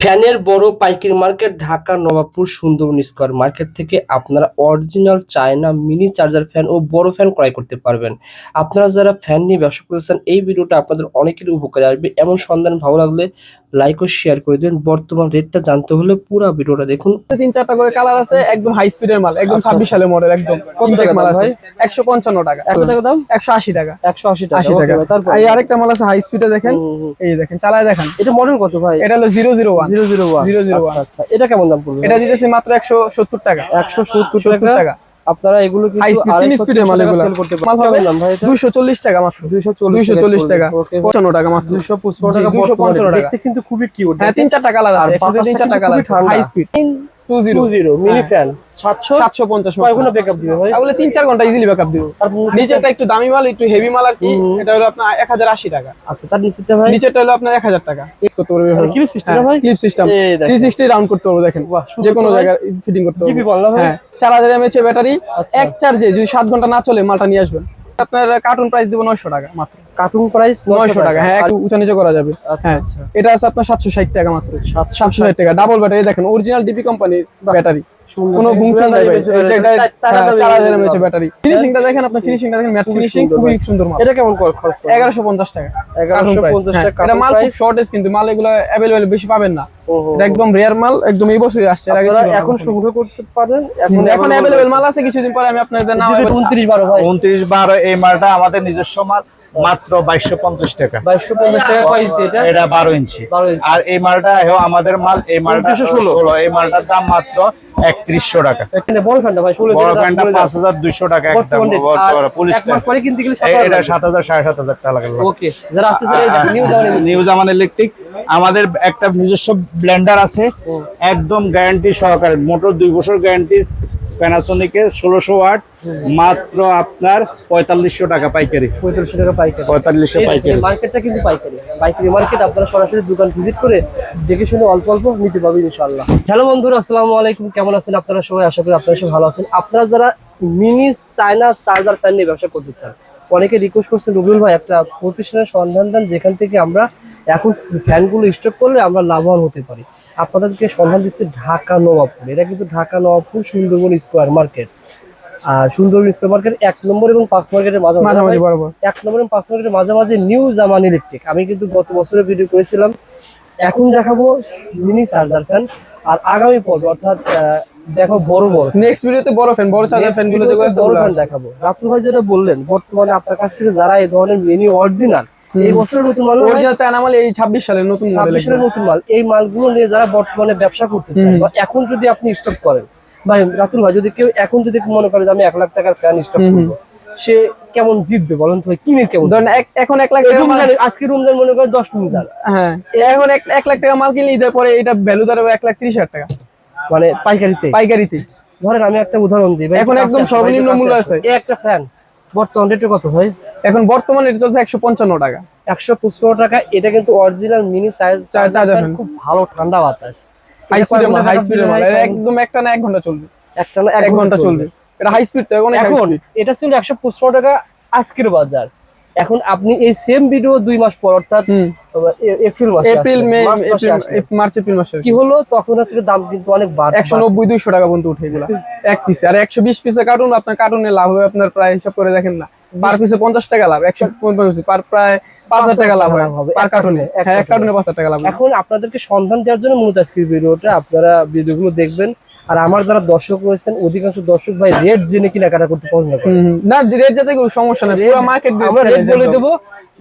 ফ্যানের বড় পাইকারি market Dhaka Nawabpur Sundarban square market থেকে আপনারা original China mini charger fan ও বড় ফ্যান ক্রয় করতে পারবেন। আপনারা যারা ফ্যান নিয়ে ব্যবসা করতেছেন এই ভিডিওটা আপনাদের অনেকেরই উপকারে আসবে। এমন সন্ধান ভালো লাগলে লাইক ও শেয়ার করে দিন। বর্তমান রেটটা জানতে হলে পুরো ভিডিওটা দেখুন। তিন চারটা করে কালার আছে, একদম হাই স্পিডের মাল, একদম 26 সালের মডেল, একদম কত টাকা মাল দাম আছে ভাই? 155 টাকা। কত টাকা দাম? 180 টাকা। 180 টাকা। 80 টাকা। ওকে, তারপর এই আরেকটা মাল আছে হাই স্পিডে, দেখেন এই দেখেন, চালায় দেখেন। এটা মডেল কত ভাই? এটা হলো 001 001। 001। আচ্ছা আচ্ছা, এটা কেমন দাম পড়বে? এটা দিতেছি মাত্র 170 টাকা। 170 টাকা। আপনারা এগুলো কিন্তু হাই স্পিড 3 স্পিডের মাল, এগুলো সেল করতে মাল পারবেন। হবে দাম ভাই এটা 240 টাকা মাত্র। 240 টাকা। 55 টাকা মাত্র। 255 টাকা। 255 টাকা। দেখতে কিন্তু খুবই কিউট। হ্যাঁ, তিন চারটা কালার আছে, একসাথে তিন চারটা কালার আছে। হাই স্পিড 20 মিনি ফ্যান 750 কয় ঘন্টা ব্যাকআপ দিবে ভাই? তাহলে 3-4 ঘন্টা ইজিলি ব্যাকআপ দিব। নিচেরটা একটু দামি মাল, একটু হেভি মাল আর কি, এটা হলো আপনার 1080 টাকা। আচ্ছা, তার নিচেরটা ভাই? নিচেরটা হলো আপনার 1000 টাকা। ইউজ করতে পারবে ভাই, ক্লিপ সিস্টেম ভাই? ক্লিপ সিস্টেম 360 রাউন্ড করতে পারবে, দেখেন বাহ, সুন্দর যে কোনো তো ভাই। জায়গায় ফিটিং করতে পারবে। জিবি বল না ভাই? হ্যাঁ, 4000 mAh ব্যাটারি, আচ্ছা। এক চার্জে যদি 7 ঘন্টা না চলে মালটা নিয়ে আসবেন। আপনার কার্টুন প্রাইস দিব 900 টাকা মাত্র। কার্টুন প্রাইস 900 টাকা। হ্যাঁ, একটু উঁচা নিচে করা যাবে। আচ্ছা হ্যাঁ, আচ্ছা। এটা আছে আপনার 760 টাকা মাত্র। 760 760 টাকা ডাবল ব্যাটারি, দেখেন অরিজিনাল ডিপি কোম্পানির ব্যাটারি, সুন্দর। কোনো গুংচন নাই ভাই। এটা 4000 mAh টাকা। ব্যাটারি। ফিনিশিংটা দেখেন, আপনার ফিনিশিংটা দেখেন, ম্যাট ফিনিশিং, খুবই সুন্দর মাল। এটা কেমন খরচ পড়বে? 1150 টাকা। 1150 টাকা। এটা মাল খুব শর্টেজ, কিন্তু মাল এগুলো अवेलेबल বেশি পাবেন না। এটা একদম রেয়ার মাল, একদম এই বছরই আসছে, এর আগে ছিল না। এখন সংগ্রহ করতে পারেন। এখন अवेलेबल মাল আছে, কিছুদিন পরে আমি আপনাদের নাম 29/12 ভাই। 29/12 এই মালটা আমাদের নিজস্ব মাল, মাত্র 2250 টাকা। 2250 টাকা পাইছে এটা। এটা 12 ইঞ্চি। 12 ইঞ্চি। আর এই মালটা আমাদের মাল, এই মালটা 16। এই মালটার দাম মাত্র 3100 টাকা। এখানে বড় ফ্যানটা ভাই 16 বড় ফ্যানটা 5200 টাকা একদম। পুলিশ এক মাস পরে কিনতে গেলে এটা 7000 7500 টাকা লাগবে। ওকে, যারা আসতেছে এই দেখেন নিউ জামানা নিউ জামানা ইলেকট্রিক আমাদের একটা নিজস্ব ব্লেন্ডার আছে, একদম গ্যারান্টি সহকারে, মোটর 2 বছর গ্যারান্টি, প্যানাসোনিকের 1600 ওয়াট, মাত্র আপনার 4500 টাকা পাইকারি। 4500 টাকা পাইকারি। 4500 পাইকারি। মার্কেটটা কিন্তু পাইকারি মার্কেট। আপনারা সরাসরি দোকান ভিজিট করে দেখে শুনে অল্প অল্প নিতে পারবেন ইনশাআল্লাহ। হ্যালো বন্ধুরা, আসসালামু আলাইকুম। কেমন আছেন আপনারা সবাই? আশা করি আপনারা সবাই ভালো আছেন। আপনারা যারা মিনি চায়না চার্জার ফ্যান নিয়ে ব্যবসা করতে চান, অনেকে রিকোয়েস্ট করছেন রবিউল ভাই একটা প্রতিষ্ঠানের সন্ধান দেন যেখান থেকে আমরা এখন ফ্যানগুলো স্টক করলে আমরা লাভবান হতে পারি। আপনাদেরকে সন্ধান দিচ্ছে ঢাকা নবাবপুর। এটা কিন্তু ঢাকা নবাবপুর সুন্দরবন স্কয়ার মার্কেট। আর সুন্দরবন স্কয়ার মার্কেট 1 নম্বর এবং 5 মার্কেটের মাঝামাঝি বরাবর। 1 নম্বর এবং 5 মার্কেটের মাঝামাঝি নিউ জামান ইলেকট্রিক। আমি কিন্তু গত বছরের ভিডিও করেছিলাম। এখন দেখাবো মিনি চার্জার ফ্যান। আর আগামী পর্ব অর্থাৎ দেখো বড় নেক্সট ভিডিওতে বড় ফ্যান, বড় চার্জার ফ্যান গুলো যেগুলো আছে বড় ফ্যান দেখাবো। রাতুল ভাই যেটা বললেন, বর্তমানে আপনার কাছ থেকে যারা এই ধরনের মিনি অরিজিনাল এই বছরের নতুন মাল, অরিজিনাল চায়না মাল, এই 26 সালের নতুন মডেল, 26 সালের নতুন মাল, এই মালগুলো নিয়ে যারা বর্তমানে ব্যবসা করতে চান বা এখন যদি আপনি স্টক করেন, ভাই রাতুল ভাই যদি কেউ এখন যদি মনে করে যে আমি 1 লাখ টাকার ফ্যান স্টক করবো, সে কেমন জিতবে বলেন তো ভাই? কিনে কেমন ধরেন এখন 1 লাখ টাকা মাল, আজকে রমজান মনে করে 10 রমজান, হ্যাঁ এখন 1 লাখ টাকা মাল কিনলে ঈদের পরে এটা ভ্যালু দাঁড়াবে 1,30,000 টাকা, মানে পাইকারিতে। ধরেন আমি একটা উদাহরণ দিই ভাই, এখন একদম সর্বনিম্ন মূল্য আছে এই একটা ফ্যান বর্তমান রেটে কত ভাই? এখন বর্তমানে এটা চলছে 155 টাকা। 155 টাকা। এটা কিন্তু original mini size charger fan, খুব ভালো ঠান্ডা বাতাস, হাই স্পিডের মাল, এটা একদম একটা না 1 ঘন্টা চলবে, একটা না 1 ঘন্টা চলবে। এটা হাই স্পিড তো, এখন এটা ছিল 155 টাকা আজকের বাজার। এখন আপনি এই সেম ভিডিও 2 মাস পর অর্থাৎ এপ্রিল মার্চ এপ্রিল মাসে কি হলো, তখন হচ্ছে দাম কিন্তু অনেক বাড়ে, 190-200 টাকা পর্যন্ত উঠে গেল এক পিসে। আর 120 পিসের কার্টুন, আপনার কার্টুনে লাভ হবে আপনার প্রায়, হিসাব করে দেখেন না, পার পিসে 50 টাকা লাভ, 150 পার প্রায় 5000 টাকা লাভ হবে পার কার্টুনে। হ্যাঁ, এক কার্টুনে 5000 টাকা লাভ। এখন আপনাদেরকে সন্ধান দেওয়ার জন্য মূলত আজকের ভিডিওটা, আপনারা ভিডিওগুলো দেখবেন। আর আমার যারা দর্শক রয়েছেন, অধিকাংশ দর্শক ভাই রেট জেনে কেনাকাটা করতে পছন্দ করেন না, রেট যাচাই কোনো সমস্যা নেই, পুরো মার্কেট আমরা রেট বলে দেবো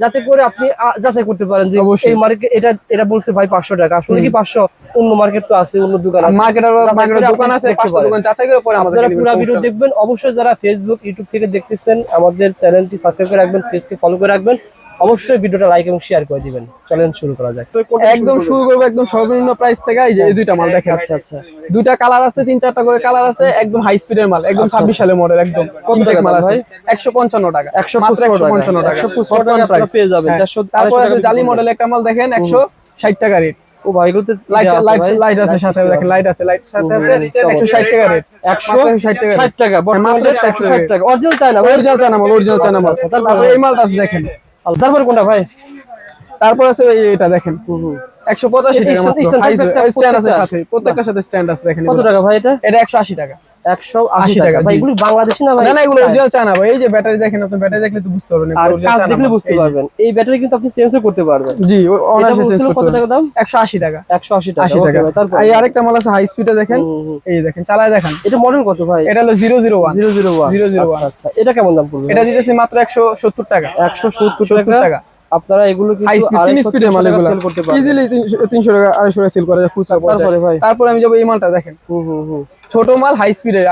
যাতে করে আপনি যাচাই করতে পারেন যে এই মার্কেট এটা বলছে ভাই 500 টাকা, আসলে কি 500? অন্য মার্কেট তো আছে, অন্য দোকান আছে, মার্কেটের দোকান আছে, 5টা দোকান যাচাই করে পরে আমাদের পুরো ভিডিও দেখবেন। অবশ্যই যারা ফেসবুক ইউটিউব থেকে দেখতেছেন, আমাদের চ্যানেলটি সাবস্ক্রাইব করে রাখবেন, পেজটি ফলো করে রাখবেন, অবশ্যই ভিডিওটা লাইক এবং শেয়ার করে দিবেন। চলেন শুরু করা যাক। একদম শুরু করব একদম সর্বনিম্ন প্রাইস থেকে। এই যে এই দুইটা মাল দেখেন, আচ্ছা আচ্ছা, দুইটা কালার আছে, 3-4টা করে কালার আছে, একদম হাই স্পিডের মাল, একদম 26 সালের মডেল, একদম কত টাকা মাল আছে? ভাই? 155 টাকা। 155 টাকা। 155 টাকা আপনারা পেয়ে যাবেন। তারপর আছে জালি মডেল একটা মাল দেখেন, 160 টাকা রেট। ও ভাই, এগুলোতে লাইট আছে সাথে, দেখেন লাইট আছে, লাইট সাথে আছে, 160 টাকা রেট। 160 টাকা বর্তমানে 160 টাকা। অরিজিনাল চায়না মাল, অরিজিনাল চায়না মাল। তারপর এই মালটা আছে দেখেন। তারপর কোনটা ভাই? তারপর আছে এটা দেখেন, 185 টাকা মাত্র। stand হাই একটা স্ট্যান্ড আছে প্রত্যেকটা? সাথে, প্রত্যেকটা সাথে স্ট্যান্ড আছে দেখেন। কত টাকা ভাই এটা? এটা 180 টাকা। 180 টাকা, টাকা ভাই। জি। এগুলো বাংলাদেশি না ভাই? না না, এগুলো অরিজিনাল চায়না ভাই। এই যে ব্যাটারি দেখেন, আপনি ব্যাটারি দেখলে তো বুঝতে পারবেন। আর original কাজ চায়না দেখলে মাল। বুঝতে এই যে। পারবেন। এই ব্যাটারি কিন্তু আপনি চেঞ্জও করতে পারবেন। জি, এটা অনায়াসে চেঞ্জ বলছিল করতে কত টাকা দাম? 180 টাকা। 180 টাকা। 80 ওকে টাকা। ভাই, তারপর এই আরেকটা মাল আছে হাই স্পিডে দেখেন। এই যে দেখেন, চালায় দেখেন। এটা মডেল কত ভাই? এটা হলো 001। 001। 001 আচ্ছা আচ্ছা, এটা কেমন দাম পড়বে? এটা দিতেছি মাত্র 170 টাকা। 170 টাকা। আপনারা এগুলো কিন্তু হাই স্পিড 3 স্পিডের মাল এগুলো সেল করতে পারবেন। ইজিলি 300 টাকা 250 টাকা সেল করা যায় খুচরা পর্যায়ে। তারপরে ভাই? তারপর আমি যাব এই মালটা দেখেন। ছোট মাল হাই স্পিডের।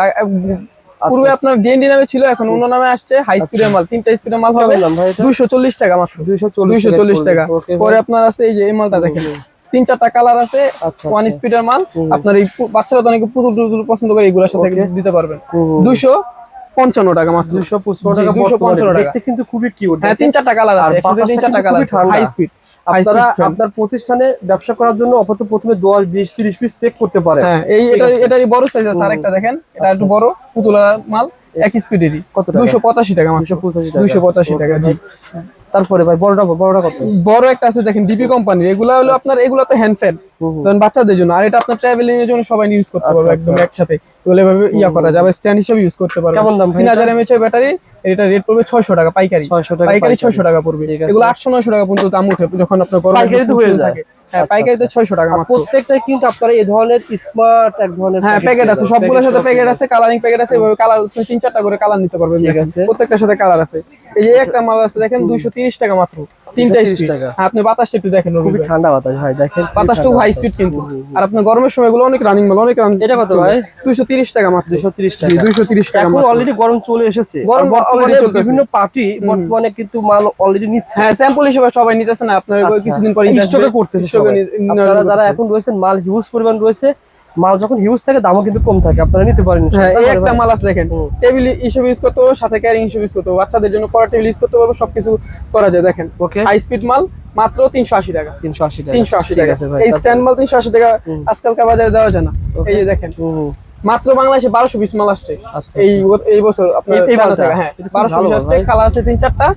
পূর্বে আপনার ডিএনডি নামে ছিল, এখন অন্য নামে আসছে। হাই স্পিডের মাল, 3টা স্পিডের মাল হবে। কেমন দাম ভাই এটা? 240 টাকা মাত্র। 240 টাকা। ওকে পরে আপনার আছে এই যে এই মালটা দেখেন, 3-4টা কালার আছে। আচ্ছা, 1 আচ্ছা। স্পিডের মাল। আপনার এই বাচ্চারা তো অনেকে পুতুল টুতুল পছন্দ করে, এগুলোর সাথে দিতে পারবেন। 255 টাকা মাত্র। 255 টাকা। 255 টাকা। দেখতে কিন্তু খুবই কিউট। হ্যাঁ, 3-4টা কালার আছে, একসাথে 3-4টা কালার আছে। High speed. আপনারা আপনার প্রতিষ্ঠানে ব্যবসা করার জন্য অপত প্রথমে 10 20 30 পিস চেক করতে পারেন। হ্যাঁ, এটারই বড় সাইজ আছে। আরেকটা দেখেন, এটা একটু বড় পুতুলা মাল, এক স্পিডেরই। কত টাকা? 285 টাকা মাত্র। 285 টাকা, জি। তারপরে ভাই বড়টা কত? বড় একটা আছে দেখেন, ডিপি কোম্পানির। এগুলা হলো আপনার, এগুলা তো হ্যান্ড ফ্যান, ধরেন বাচ্চাদের জন্য। আর এটা আপনার ট্রাভেলিং এর জন্য সবাই ইউজ করতে পারবে একদম একসাথে। তাহলে এভাবে করা যাবে, স্ট্যান্ড হিসেবে ইউজ করতে পারবে। কেমন দাম ভাই? 3000 mAh এর ব্যাটারি। এটা রেট পড়বে 600 টাকা পাইকারি। 600 টাকা পাইকারি 600 টাকা পড়বে। ঠিক আছে। এগুলো 800-900 টাকা পর্যন্ত দাম উঠে যখন আপনার গরম পাইকারিতে হয়ে যায়। হ্যাঁ, পাইকারিতে 600 টাকা মাত্র। প্রত্যেকটাই কিন্তু আপনারা এই ধরনের স্মার্ট এক ধরনের হ্যাঁ, প্যাকেট আছে, সবগুলোর সাথে প্যাকেট আছে, কালারিং প্যাকেট আছে। এভাবে কালার 3-4টা করে কালার নিতে পারবেন। ঠিক আছে। প্রত্যেকটার সাথে কালার আছে। এই যে একটা মাল আছে দেখেন, 230 টাকা মাত্র। 3টা 230 স্পিড। টাকা। আপনি বাতাসটা একটু দেখেন, খুবই ঠান্ডা বাতাস ভাই, দেখেন বাতাসটাও হাই স্পিড কিন্তু। আর আপনার গরমের সময় এগুলো অনেক রানিং মাল, অনেক রান। এটা কত ভাই? 230 টাকা মাত্র। 230 জি, টাকা। 230 টাকা এখন মাত্র। অলরেডি গরম চলে এসেছে। গরম আর বর্তমানে already চলতেছে। বিভিন্ন পার্টি বর্তমানে কিন্তু মাল অলরেডি নিচ্ছে। হ্যাঁ, স্যাম্পল হিসেবে সবাই নিতেছে না, আপনার কিছুদিন পরে স্টকে করতেছে সবাই। আপনারা যারা এখন রয়েছেন, মাল হিউজ পরিমাণ রয়েছে। মাল যখন হিউজ থাকে দামও কিন্তু কম থাকে, আপনারা নিতে পারেন। হ্যাঁ, এই একটা মাল আছে দেখেন, টেবিল হিসেবে ইউজ করতে পারবো, সাথে ক্যারিং হিসেবে ইউজ করতে পারবো, বাচ্চাদের জন্য পড়া টেবিল ইউজ করতে পারবো, সবকিছু করা যায়। দেখেন, ওকে। হাই স্পিড মাল মাত্র 380 টাকা। 380 টাকা। 380 ঠিক টাকা। আছে ভাই। এই স্ট্যান্ড মাল 380 টাকা আজকালকার বাজারে দেওয়া যায় না। এই যে দেখেন, মাত্র বাংলাদেশে 1200 পিস মাল আসছে আচ্ছা, এই বছর আপনার এই চায়না মালটা? থেকে। হ্যাঁ, এটা খুব 1200 পিস ভালো আসছে, ভাই। কালার আছে 3-4টা।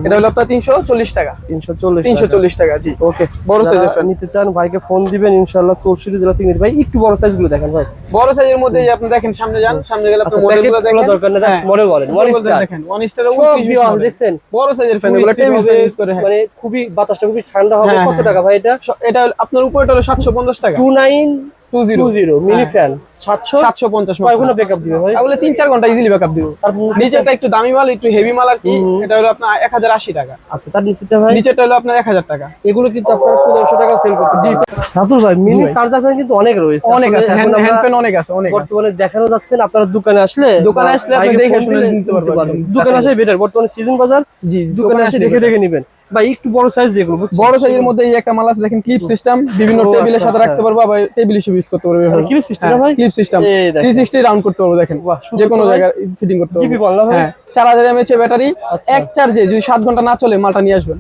এটা হলো আপনার 340 টাকা। 340 টাকা, জি। ওকে। বড় যারা সাইজের ফ্যান নিতে চান ভাইকে ফোন দিবেন, ইনশাআল্লাহ 64 জেলা থেকে নিতে। ভাই একটু বড় সাইজ গুলো দেখেন ভাই। বড় সাইজের মধ্যে এই আপনি দেখেন, সামনে যান, সামনে গেলে আপনি আচ্ছা, মডেলগুলো প্যাকেট খোলা দেখেন। দরকার নেই, হ্যাঁ, মডেল বলেন। ওয়ান মডেলগুলো স্টার দেখেন, 1 স্টার সব ভিউ দেখছেন। বড় সাইজের ফ্যান, এগুলো টেবিল ফ্যান ইউজ করে। হ্যাঁ, মানে খুবই বাতাসটা খুবই ঠান্ডা হবে। হ্যাঁ, কত টাকা ভাই এটা? এটা আপনার উপরটা হলো 750 টাকা। 2920 মিনি ফ্যান 750 কয় ঘন্টা ব্যাকআপ দিবে ভাই? তাহলে 3-4 ঘন্টা ইজিলি ব্যাকআপ দিবে। আর নিচেটা একটু দামি মাল, একটু হেভি মাল আর কি। এটা হলো আপনার 1080 টাকা। আচ্ছা, তার নিচেটা ভাই? নিচেটা হলো আপনার 1000 টাকা। এগুলো কিন্তু আপনারা 1500 টাকা সেল করতে পারবেন। রাতুল ভাই, মিনি চার্জার ফ্যান কিন্তু অনেক রয়েছে। অনেক আসলে আছে, এখন হ্যান্ড আমরা ফ্যান অনেক আছে, অনেক আছে। বর্তমানে দেখানো যাচ্ছে না, আপনারা দোকানে আসলে আপনি ভাইকে দেখে ফোন শুনে দিলে নিতে পারবেন। দোকানে আসে বেটার। বর্তমানে সিজন বাজার, জি, দোকানে এসে দেখে দেখে নেবেন ভাই। একটু বড় সাইজ যেগুলো, বুঝছেন? বড় সাইজের মধ্যে এই একটা মাল আছে দেখেন, ক্লিপ সিস্টেম, বিভিন্ন ও, টেবিলের আচ্ছা, সাথে আচ্ছা। রাখতে পারবো, আবার টেবিল হিসেবে ইউজ করতে পারবে। ক্লিপ সিস্টেম ভাই? ক্লিপ সিস্টেম এই দেখেন। 360 রাউন্ড করতে পারবো। দেখেন, বাহ, সুন্দর যে কোনো তো ভাই। জায়গায় ফিটিং করতে জিপি পারবো। বল না ভাই? হ্যাঁ, 4000 mAh ব্যাটারি। আচ্ছা। এক চার্জে যদি 7 ঘন্টা না চলে, মালটা নিয়ে আসবেন।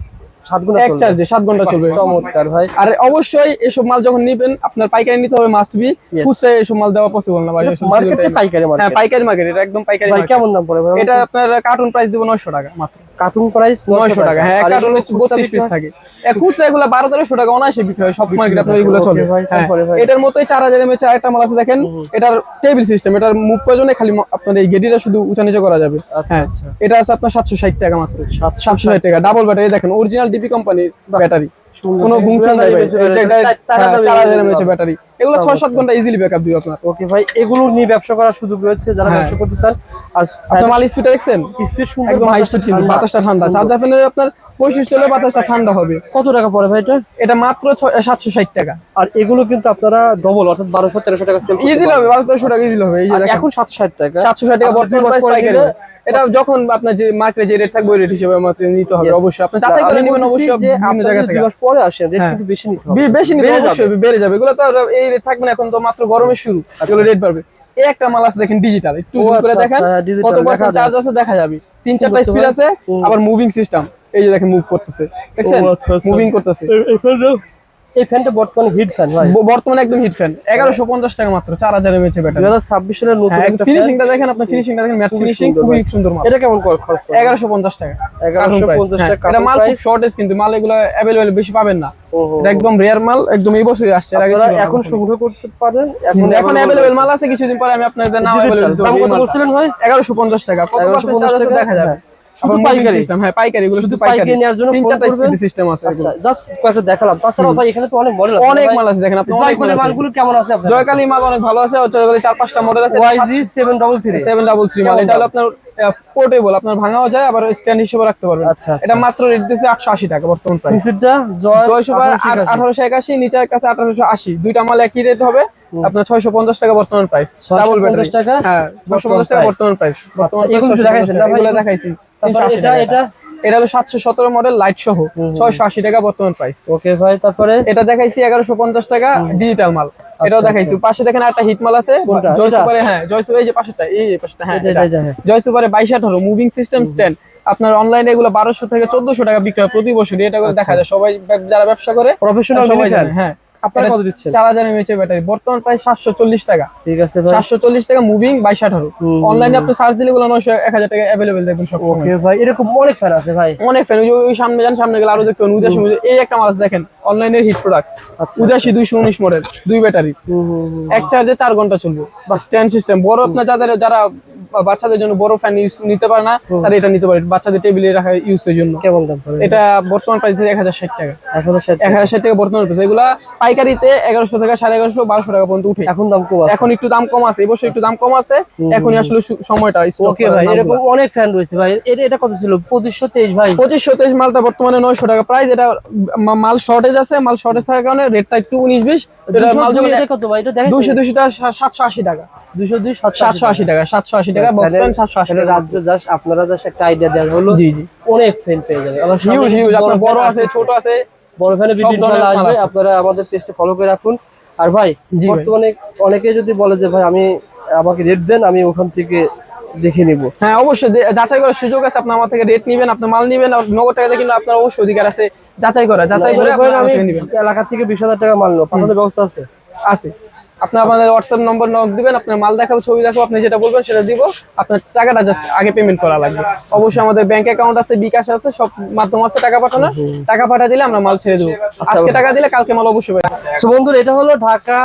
7 ঘন্টা এক চার্জে 7 ঘন্টা চলবে। চমৎকার ভাই। আর অবশ্যই এসব মাল যখন নিবেন, আপনার পাইকারি নিতে হবে, মাস্ট বি। খুচরা এসব মাল দেওয়া পসিবল না ভাই। মার্কেটে পাইকারি হ্যাঁ, মার্কেট। পাইকারি মার্কেট, এটা একদম পাইকারি ভাই মার্কেট। কেমন দাম পড়ে ভাই? এটা আপনার কার্টুন প্রাইস দিব 900 টাকা মাত্র। কার্টুন প্রাইস 900 টাকা। হ্যাঁ, এক কার্টুনে 32 পিস থাকে। খুচরা এগুলো 1200-1300 টাকা অনায়াসে বিক্রি হয় সব মার্কেটে, আপনার এগুলো চলে। ওকে ভাই, হ্যাঁ, তারপরে ভাই? এটার মতোই 4000 mAh আরেকটা মাল আছে দেখেন, এটার টেবিল সিস্টেম। এটার মুভ প্রয়োজনে খালি আপনার এই গেটিটা শুধু উঁচা নিচে করা যাবে। আচ্ছা, হ্যাঁ, আচ্ছা। এটা আছে আপনার 760 টাকা মাত্র। 760 টাকা ডাবল ব্যাটারি। দেখেন, অরিজিনাল ডিপি কোম্পানির ব্যাটারি, কোনো গুংচন নাই ভাই। 4000 mAh ব্যাটারি। এগুলো 6-7 ঘন্টা ইজিলি ব্যাকআপ দিবে আপনার। ওকে ভাই, এগুলো নিয়ে ব্যবসা করার সুযোগ রয়েছে যারা হ্যাঁ। ব্যবসা করতে চান। আর আপনার মাল স্পিড দেখছেন, স্পিড সুন্দর, একদম হাই স্পিড, কিন্তু বাতাসটা ঠান্ডা। চার্জার ফ্যানের আপনার বৈশিষ্ট্য হলে বাতাসটা ঠান্ডা হবে। কত টাকা পড়ে ভাই এটা? এটা মাত্র 760 টাকা। আর এগুলো কিন্তু আপনারা ডবল, অর্থাৎ 1200-1300 টাকা সেল করতে ইজিলি হবে, পারবেন। 1200 টাকা ইজিলি হবে। এই যে আর দেখেন, এখন 760 টাকা। 760 টাকা আর বর্তমান 2 মাস প্রাইস পরে পাইকারি। নিলে- এটা যখন আপনার যে মার্কেটে যে রেট থাকবে, ওই রেট হিসেবে আমাদের নিতে হবে। Yes. অবশ্যই আপনি যাচাই করে আমি নেবেন, বলতেছি অবশ্যই যে বিভিন্ন আপনারা জায়গা যদি থেকে। 2 মাস পরে আসেন, রেট হ্যাঁ। কিন্তু বেশি নিতে হবে। বেশি নিতে বেড়ে অবশ্যই যাবে। বেড়ে যাবে। এগুলো তো আর এই রেট থাকবে না, এখন তো মাত্র গরমের শুরু, এগুলো রেট বাড়বে। এই একটা মাল আছে দেখেন, ডিজিটাল, একটু জুম করে আচ্ছা, দেখেন আচ্ছা, digital কত পার্সেন্ট দেখা চার্জ আছে, দেখা যাবে। 3-4টা সুন্দর তো স্পিড ভাই। আছে, আবার মুভিং সিস্টেম। এই যে দেখেন, মুভ করতেছে, দেখছেন, ও, আচ্ছা, আচ্ছা। মুভিং করতেছে। এই ফ্যানটা বর্তমানে হিট ফ্যান ভাই, বর্তমানে একদম হিট ফ্যান, 1150 টাকা মাত্র, 4000 mAh ব্যাটারি। 2026 সালের নতুন একটা ফিনিশিংটা দেখেন, আপনি ফিনিশিংটা দেখেন, ম্যাট ফিনিশিং, খুবই সুন্দর মাল। এটা কেমন খরচ পড়বে? 1150 টাকা, 1150 টাকা। এটা মাল খুব শর্টেজ, কিন্তু মাল এগুলো अवेलेबल বেশি পাবেন না, এটা একদম রেয়ার মাল, একদম এই বছরই আসছে, এর আগে ছিল না। এখন সংগ্রহ করতে পারেন, এখন अवेलेबल মাল আছে, কিছুদিন পরে আমি আপনাদের নাম अवेलेबल দেব। দাম কত বলছিলেন ভাই? 1150 টাকা। কত পার্সেন্ট চার্জ আছে দেখা যাবে। শুধু পাইকারি সিস্টেম, হ্যাঁ পাইকারি, এগুলো শুধু পাইকারি পাইকারি নেওয়ার জন্য তিন ফোন চারটা করবেন। স্পিড সিস্টেম আছে। আচ্ছা জাস্ট কয়েকটা দেখালাম, তাছাড়াও ভাই এখানে তো অনেক মডেল আছে, অনেক মাল আছে, দেখেন আপনি অনেক মাল আছে। মালগুলো কেমন আছে আপনার? জয়কালী মাল অনেক ভালো আছে, জয়কালী 4-5টা মডেল আছে। YG 733 733 মাল, এটা হলো আপনার পোর্টেবল, আপনার ভাঙাও যায়, আবার স্ট্যান্ড হিসেবে রাখতে পারবেন। আচ্ছা, আচ্ছা। এটা মাত্র রেট দিয়েছে 880 টাকা বর্তমান প্রাইস। নিচেরটা জয় 1881, নিচের কাছে 1880, দুইটা মাল একই রেট হবে আপনার 650 টাকা বর্তমান প্রাইস। ডাবল ব্যাটারি 650 টাকা, হ্যাঁ 650 টাকা বর্তমান প্রাইস। বর্তমান এগুলো দেখাইছেন না ভাই? এগুলো দেখাইছি। তারপরে 380 টাকা। এটা এটা হলো 717 মডেল লাইট সহ, 680 টাকা বর্তমান প্রাইস। ওকে ভাই, তারপরে এটা দেখাইছি 1150 টাকা ডিজিটাল মাল, এটাও দেখাইছি। পাশে দেখেন একটা হিট মাল আছে কোনটা? জয় সুপারে, হ্যাঁ জয় সুপার, এই যে পাশেরটা, এই পাশেরটা, হ্যাঁ এটা, এটা এটা, হ্যাঁ। জয় সুপারে 2218 মুভিং সিস্টেম স্ট্যান্ড, আপনার অনলাইনে এগুলো 1200 থেকে 1400 টাকা বিক্রি হয় প্রতি বছর। এটা করে দেখা যায়, সবাই যারা ব্যবসা করে প্রফেশনাল সবাই মিনি জানে। হ্যাঁ, আপনারা কত দিচ্ছেন? 4000 mAh ব্যাটারি, বর্তমান প্রাইস 740 টাকা। ঠিক আছে ভাই, 740 টাকা মুভিং 2218। অনলাইনে আপনি সার্চ দিলে এগুলো 900 1000 টাকা अवेलेबल দেখবেন সব সময়। ওকে ভাই, এরকম অনেক ফ্যান আছে ভাই, অনেক ফ্যান, ওই সামনে যান, সামনে গেলে আরো দেখতে পাবেন। উদাসী, এই একটা মাছ দেখেন, অনলাইনের হিট প্রোডাক্ট, আচ্ছা, উদাসী 219 মডেল, 2 ব্যাটারি, এক চার্জে 4 ঘন্টা চলবে, বা স্ট্যান্ড সিস্টেম। বড় আপনার যারা বাচ্চাদের জন্য বড় ফ্যান ইউজ নিতে পারে না, তারা এটা নিতে পারে, বাচ্চাদের টেবিলে রাখা ইউজের জন্য। কেমন দাম পড়ে? এটা বর্তমান প্রাইস 1060 টাকা। 1060 1060 টাকা বর্তমান প্রাইস। এগুলা পাইকারিতে 1100 টাকা, 1150, 1200 টাকা পর্যন্ত উঠে। এখন দাম কম আছে, এখন একটু দাম কম আছে, এবছর একটু দাম কম আছে, এখনই আসলে সময়টা স্টক। ওকে ভাই, এরকম অনেক ফ্যান রয়েছে ভাই। এটা কত ছিল? 2523 ভাই। 2523 মালটা বর্তমানে 900 টাকা প্রাইস। এটা মাল শর্টেজ আছে, মাল শর্টেজ থাকার কারণে রেটটা একটু 19-20। এটা মাল এটা কত ভাই? এটা দেখেন 200 টাকা, 780 টাকা, 202 780 টাকা, 780 টাকা বক্স ফ্যান, 780 টাকা। রাজ্য জাস্ট আপনারা জাস্ট একটা আইডিয়া দেওয়া হলো, জি জি, অনেক ফ্যান পেয়ে যাবেন। আবার হিউজ হিউজ, আপনার বড় আছে, ছোট আছে, বড় ফ্যানের ভিডিও ইনশাআল্লাহ আসবে, আপনারা আমাদের পেজটা ফলো করে রাখুন। আর ভাই জি ভাই। বর্তমানে অনেকে যদি বলে যে ভাই আমাকে রেট দেন, আমি ওখান থেকে দেখে নিব। হ্যাঁ অবশ্যই যাচাই করার সুযোগ আছে। আপনি আমার থেকে রেট নিবেন, আপনি মাল নিবেন, আর নগদ টাকাতে কিন্তু আপনার অবশ্যই অধিকার আছে যাচাই করে আপনি আমি নিবেন। এলাকা থেকে 20,000 টাকা মাল নেব, পাঠানোর ব্যবস্থা আছে? আছে। আপনি আমাদের হোয়াটসঅ্যাপ নম্বর নক দিবেন, আপনার মাল দেখাবো, ছবি দেখাবো, আপনি যেটা বলবেন সেটা দিব। আপনার টাকাটা জাস্ট আগে পেমেন্ট করা লাগবে। অবশ্যই আমাদের ব্যাংক অ্যাকাউন্ট আছে, বিকাশ আছে, সব মাধ্যম আছে টাকা পাঠানোর। টাকা পাঠা দিলে আমরা মাল ছেড়ে দেবো। আজকে টাকা দিলে কালকে মাল অবশ্যই পাবেন। সো বন্ধুরা, এটা হলো ঢাকা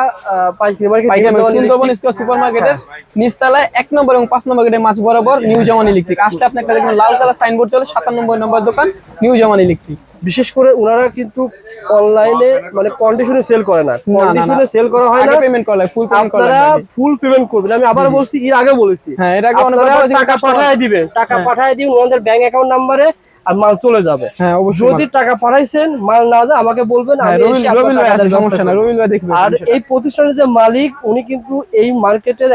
পাইকারি মার্কেট, সুন্দরবন স্কয়ার সুপার মার্কেটের নিচতলায় 1 নম্বর এবং 5 নম্বর গেটের মাঝ বরাবর নিউ জামান ইলেকট্রিক। আসলে আপনি একটা দেখবেন লাল কালার সাইনবোর্ড চলে, 57 নম্বর দোকান নিউ জামান ইলেকট্রিক। বিশেষ করে ওনারা কিন্তু অনলাইনে মানে কন্ডিশনে সেল করে না, কন্ডিশনে সেল করা হয় না, আগে পেমেন্ট করা লাগে, ফুল পেমেন্ট করা আপনারা লাগে। ফুল পেমেন্ট করবেন। আমি আবার বলছি, এর আগে বলেছি, হ্যাঁ এর আগে অনেক আপনারা বড় টাকা পাঠায় দিবেন, টাকা পাঠায় দিবেন ওনাদের ব্যাংক অ্যাকাউন্ট নম্বরে, আর মাল চলে যাবে। হ্যাঁ অবশ্যই। যদি টাকা পাঠাইছেন মাল না যায় আমাকে বলবেন, আমি এসে আপনার রবিল ভাই টাকা আছে, দেওয়ার সমস্যা না, ব্যবস্থা করব। রবিল ভাই দেখবে। আর এই প্রতিষ্ঠানের যে মালিক, উনি কিন্তু এই মার্কেটের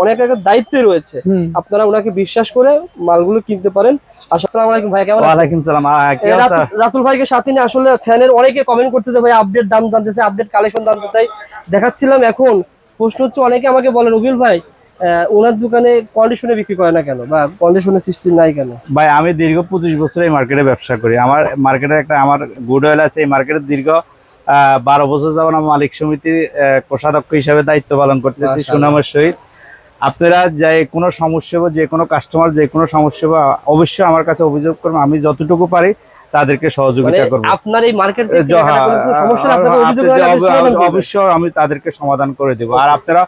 অনেক একটা দায়িত্বে রয়েছে। আপনারা ওনাকে বিশ্বাস করে মালগুলো কিনতে পারেন। আসসালামু আলাইকুম ভাই, কেমন আছেন? ওয়ালাইকুম সালাম। কি অবস্থা? রাতুল ভাইকে সাথে নিয়ে আসলে ফ্যানের অনেকে কমেন্ট করতেছে, ভাই আপডেট দাম জানতে চাই, আপডেট কালেকশন জানতে চাই, দেখাচ্ছিলাম। এখন প্রশ্ন হচ্ছে, অনেকে আমাকে বলে রবিউল ভাই ওনার দোকানে কন্ডিশনে বিক্রি করে না কেন, বা কন্ডিশনের সিস্টেম নাই কেন? ভাই আমি দীর্ঘ 25 বছর এই মার্কেটে ব্যবসা করি। আমার মার্কেটে আমার গুডউইল আছে। এই মার্কেটে দীর্ঘ 12 বছর যাবত আমি মালিক সমিতির কোষাধ্যক্ষ হিসাবে দায়িত্ব পালন করতেছি সুনামের সহিত। আপনারা যে কোনো সমস্যা বা যে কোনো কাস্টমার যে কোনো সমস্যা বা অবশ্যই আমার কাছে অভিযোগ করবেন, আমি যতটুকু পারি তাদেরকে সহযোগিতা করব। আপনার এই মার্কেট থেকে কোনো সমস্যা আপনাদের অভিযোগ অবশ্যই আমি তাদেরকে সমাধান করে দেব। আর আপনারা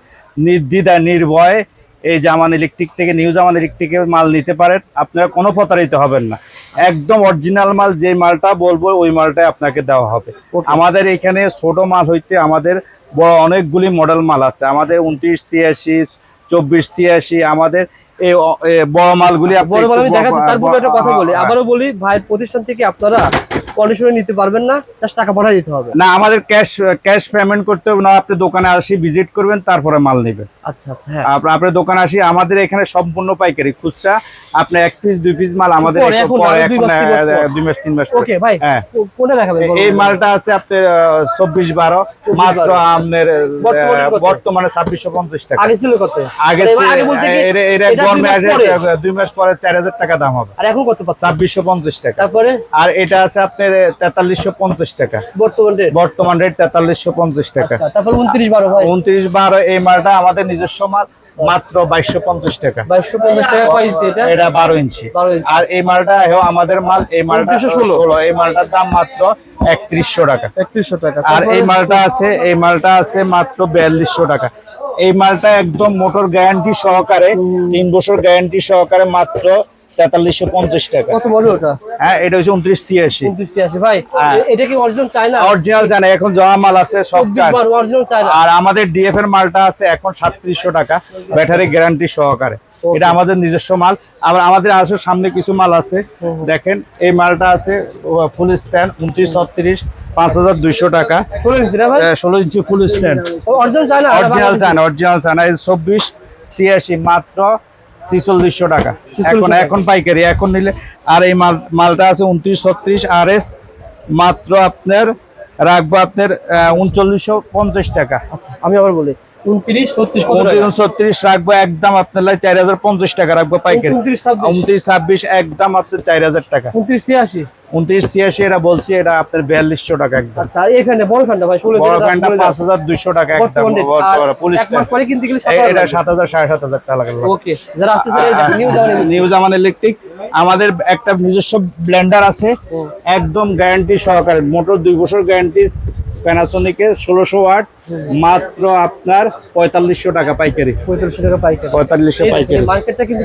নির্দ্বিধায় নির্ভয়ে এই জামান ইলেকট্রিক থেকে, নিউ জামান ইলেকট্রিকের মাল নিতে পারেন। আপনারা কোনো প্রতারিত হবেন না, একদম অরিজিনাল মাল, যে মালটা বলবো ওই মালটাই আপনাকে দেওয়া হবে। আমাদের এখানে ছোট মাল হইতে আমাদের বড় অনেকগুলি মডেল মাল আছে। আমাদের 2986, 2486, আমাদের এই বড় মালগুলি বড় মাল আমি দেখাচ্ছি। তারপর একটা কথা বলি, আবারও বলি ভাই, প্রতিষ্ঠান থেকে আপনারা কন্ডিশনে নিতে পারবেন না, জাস্ট টাকা পাঠিয়ে দিতে হবে। না, আমাদের ক্যাশ পেমেন্ট করতে হবে না। আপনি দোকানে আসি ভিজিট করবেন, তারপরে মাল নেবেন। আচ্ছা আচ্ছা, হ্যাঁ আপনার দোকানে আসি। আমাদের এখানে সম্পূর্ণ পাইকারি, খুচরা আপনি 1 পিস 2 পিস মাল আমাদের 2 মাস 3 মাস। ওকে ভাই, কোনটা দেখাবেন? এই মালটা আছে আপনার 2412, মাত্র আপনার বর্তমানে 2650 টাকা। আগে ছিল কত? আগে বলতে কি এটা 2 মাস পরে 4000 টাকা দাম হবে। আর এখন কত পাচ্ছেন? 2650 টাকা। তারপরে আর এটা আছে আপনার আপনার 4350 টাকা, বর্তমান রেট। বর্তমান রেট 4350 টাকা। আচ্ছা, তারপর 29-12 ভাই। 29-12 এই মালটা আমাদের নিজস্ব মাল, মাত্র 2250 টাকা। 2250 টাকা কয় ইঞ্চি এটা? এটা 12 ইঞ্চি। 12 ইঞ্চি। আর এই মালটা আমাদের মাল, এই মালটা 2916। এই মালটার দাম মাত্র 3100 টাকা। 3100 টাকা। আর এই মালটা আছে মাত্র 4200 টাকা। এই মালটা একদম মোটর গ্যারান্টি সহকারে, 3 বছর গ্যারান্টি সহকারে, মাত্র 4350 টাকা। কত বড় ওটা? হ্যাঁ, এটা হচ্ছে 2986। 2986 ভাই। হ্যাঁ। এটা কি অরিজিনাল চায়না? অরিজিনাল জানা, এখন জমা মাল আছে সব চান। Original China. আর আমাদের ডিএফ এর মালটা আছে এখন 3700 টাকা, ব্যাটারি গ্যারান্টি সহকারে। এটা আমাদের নিজস্ব মাল। আবার আমাদের আসলে সামনে কিছু মাল আছে, দেখেন এই মালটা আছে ফুল স্ট্যান্ড 2936, 5200 টাকা। 16 ইঞ্চি না ভাই? 16 inch full stand, original China? Original China. এই 2486 মাত্র 4600 টাকা। এখন পাইকারি, এখন নিলে। আর এই মালটা আছে 2936 RS, মাত্র আপনার রাখবো আপনার 3950 টাকা। আচ্ছা, আমি আবার বলি 29-36 কত টাকা? 2936 রাখবো একদম আপনার 4050 টাকা রাখবো পাইকারি। 2926 একদম আপনার 4000 টাকা। 2986। 2986 এটা বলছি, এটা আপনার 4200 টাকা একদম। আচ্ছা, আর এখানে বড় ফ্যানটা ভাই 16 বড় ফ্যানটা 5200 টাকা একদম। পুলিশ এক মাস পরে কিনতে গেলে এটা 7000 7500 টাকা লাগবে। ওকে, যারা আসতে চায় নিউ জামান ইলেকট্রিক, আমাদের একটা নিজস্ব ব্লেন্ডার আছে, একদম গ্যারান্টি সহকারে, মোটর 2 বছর গ্যারান্টি, প্যানাসোনিকের 1600 ওয়াট, মাত্র আপনার 4500 টাকা পাইকারি। 4500 টাকা পাইকারি। 4500 পাইকারি। মার্কেটটা কিন্তু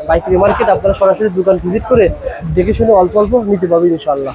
পাইকারি মার্কেট। আপনারা সরাসরি দোকান ভিজিট করে দেখে শুনে অল্প অল্প নিতে পারবেন ইনশাআল্লাহ।